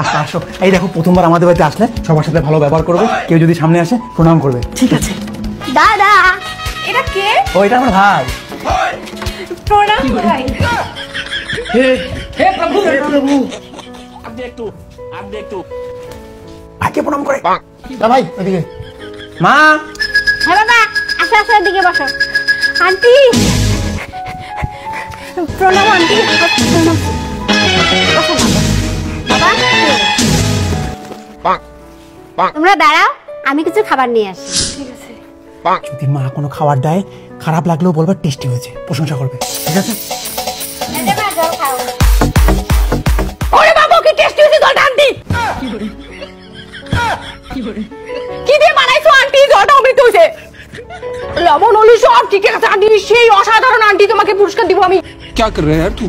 আসো আসো, এই দেখো প্রথমবার আমাদের বাড়িতে আসলে সবার সাথে ভালো ব্যবহার করবে, কেউ যদি সামনে আসে প্রণাম করবে, ঠিক আছে? দাদা এটা কে? ও এটা আমার ভাই। প্রণাম ভাই। হে হে প্রভু, হে প্রভু, আপনি একটু ভাইকে প্রণাম করে। না ভাই ওদিকে। মা, হ্যাঁ বাবা, আসো আসো, এদিকে বসো। আন্টি প্রণাম। আন্টি প্রণাম। বসো বাবা। তোমরা দাঁড়াও, আমি কিছু খাবার নিয়ে আসি। ঠিক আছে। যদি মা কোনো খাবার দেয় খারাপ লাগলেও বলবে টেস্টি হয়েছে, প্রশংসা করবে, ঠিক আছে? ওরে বাবা, কি টেস্টি হয়েছে জলটা আন্টি। কি দিয়ে বানাইছো আন্টি? জলটা অমৃত হয়েছে, লবণ হলু সব ঠিক আছে আন্টি। সেই অসাধারণ আন্টি, তোমাকে পুরস্কার দিব আমি। क्या कर रहे हैं यार तू?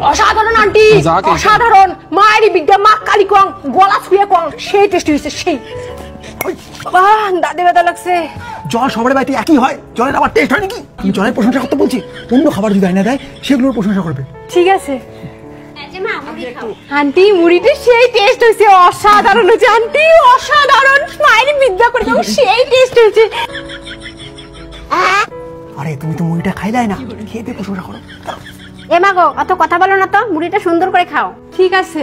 অসাধারণ আন্টি, অসাধারণ। মায়ের বিদ্যা, মা কালী কং, গলা ছুঁয়ে কং, সেই টেস্টি হয়েছে সেই। বাবা দাঁতে ব্যথা লাগছে। জল সবার বাড়িতে একই হয়, জলের আবার টেস্ট হয় নাকি? তুমি জলের প্রশংসা করতে বলছি, অন্য খাবার যদি আইনা দেয় সেগুলোর প্রশংসা করবে, ঠিক আছে? আন্টি মুড়িটা সেই টেস্ট হয়েছে, অসাধারণ হয়েছে আন্টি, অসাধারণ। মায়ের বিদ্যা করে সেই টেস্ট হয়েছে। আরে তুমি তো মুড়িটা খাইলাই না, খেয়ে দিয়ে প্রশংসা করো। এ মা গো, অত কথা বলো না তো, মুড়িটা সুন্দর করে খাও। ঠিক আছে।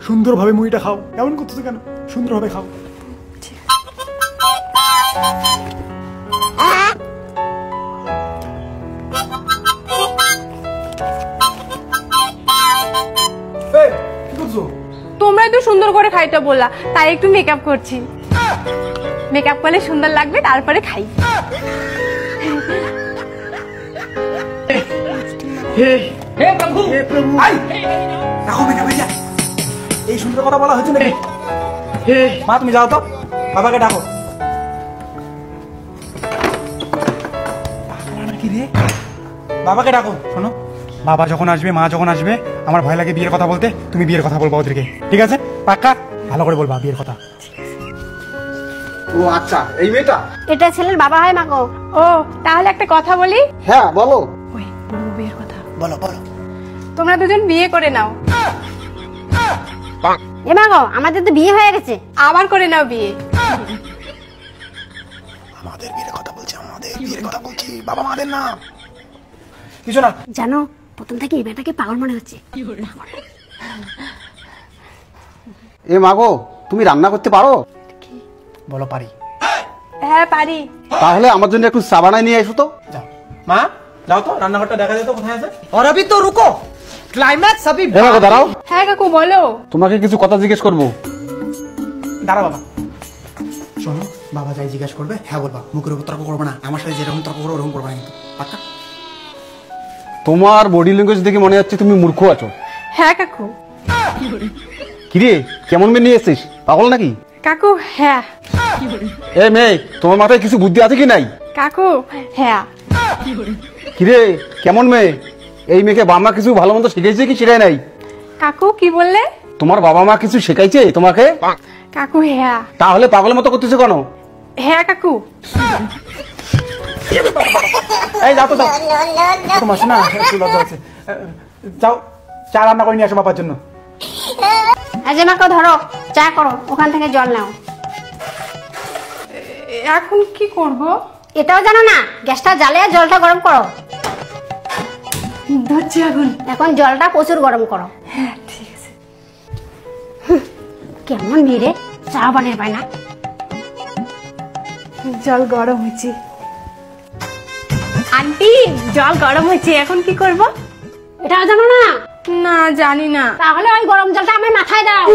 সুন্দরভাবে মুড়িটা খাও, এমন করতেছো কেন? সুন্দরভাবে খাও। তোমরাই তো সুন্দর করে খাইতে বললা, তাই একটু মেকআপ করছি। মেকআপ করলে সুন্দর লাগবে, তারপরে খাই। হে হে প্রভু, হে প্রভু, আই রাখো মেকআপ হয়ে যা। এই সুন্দর কথা বলা হচ্ছে নাকি? হে মা, তুমি যাও তো, বাবাকে ডাকো। কি রে, বাবাকে ডাকো। শোনো, বাবা যখন আসবে, মা যখন আসবে, আমার ভয় লাগে বিয়ের কথা বলতে, তুমি বিয়ের কথা বলবা ওদেরকে, ঠিক আছে? পাক্কা ভালো করে বলবা বিয়ের কথা। ও আচ্ছা, এই মেয়েটা? এটা ছেলের বাবা হয় মা গো। ও তাহলে একটা কথা বলি। হ্যাঁ বলো। ওই বড় বিয়ের কথা বলো বলো। তোমরা দুজন বিয়ে করে নাও। এ মা গো, আমাদের তো বিয়ে হয়ে গেছে, আবার করে নাও বিয়ে। আমাদের বিয়ের কথা বলছি, আমাদের বিয়ের কথা বলছি, বাবা মাদের না কিছু না। জানো, প্রথম থেকে এই মেয়েটাকে পাগল মনে হচ্ছে। এ মাগো, তুমি রান্না করতে পারো? বলো পারি। হ্যাঁ পারি। তাহলে আমার জন্য একটু চা বানায় নিয়ে এসো তো। যাও মা, যাও তো, রান্নাঘরটা দেখা যেত কোথায় আছে। और अभी तो रुको, क्लाइमैक्स अभी। এ মাগো দাঁড়াও, হ্যাঁ কাকু বলো। তোমাকে কিছু কথা জিজ্ঞেস করবো। দাঁড়া বাবা। শোনো, বাবা যাই জিজ্ঞাসা করবে হ্যাঁ বলবা, মুখের উপর তর্ক করবে না, আমার সাথে যেরকম তর্ক করো ওরকম করবে না কিন্তু, পাক্কা? তোমার বডি ল্যাঙ্গুয়েজ দেখে মনে হচ্ছে তুমি মূর্খ আছো। হ্যাঁ কাকু। কিরে, কেমন মেয়ে নিয়ে এসছিস? পাগল নাকি? কাকু হ্যাঁ। এ মেয়ে, তোমার মাথায় কিছু বুদ্ধি আছে কি নাই? কাকু হ্যাঁ। কিরে, কেমন মেয়ে? এই মেয়েকে বাবা মা কিছু ভালো মন্দ শিখাইছে কি শেখায় নাই? কাকু কি বললে? তোমার বাবা মা কিছু শেখাইছে তোমাকে? কাকু হ্যাঁ। তাহলে পাগলের মতো করতেছো কেন? হ্যাঁ কাকু। এই যাও তো, যাও তোমার শোনা একটু লজ্জা আছে, যাও চা রান্না করে নিয়ে আসো বাবার জন্য। আজ মাকে ধরো, চা করো, ওখান থেকে জল নাও। এখন কি করব? এটাও জানো না? গ্যাসটা জ্বালিয়ে জলটা গরম করো। ধরছি আগুন। এখন জলটা প্রচুর গরম করো। হ্যাঁ ঠিক আছে। কেমন মেরে চা বানিয়ে পায় না। জল গরম হয়েছে। আন্টি জল গরম হয়েছে, এখন কি করব? এটাও জানো না? না জানি না। তাহলে ওই গরম জলটা আমার মাথায় দাও।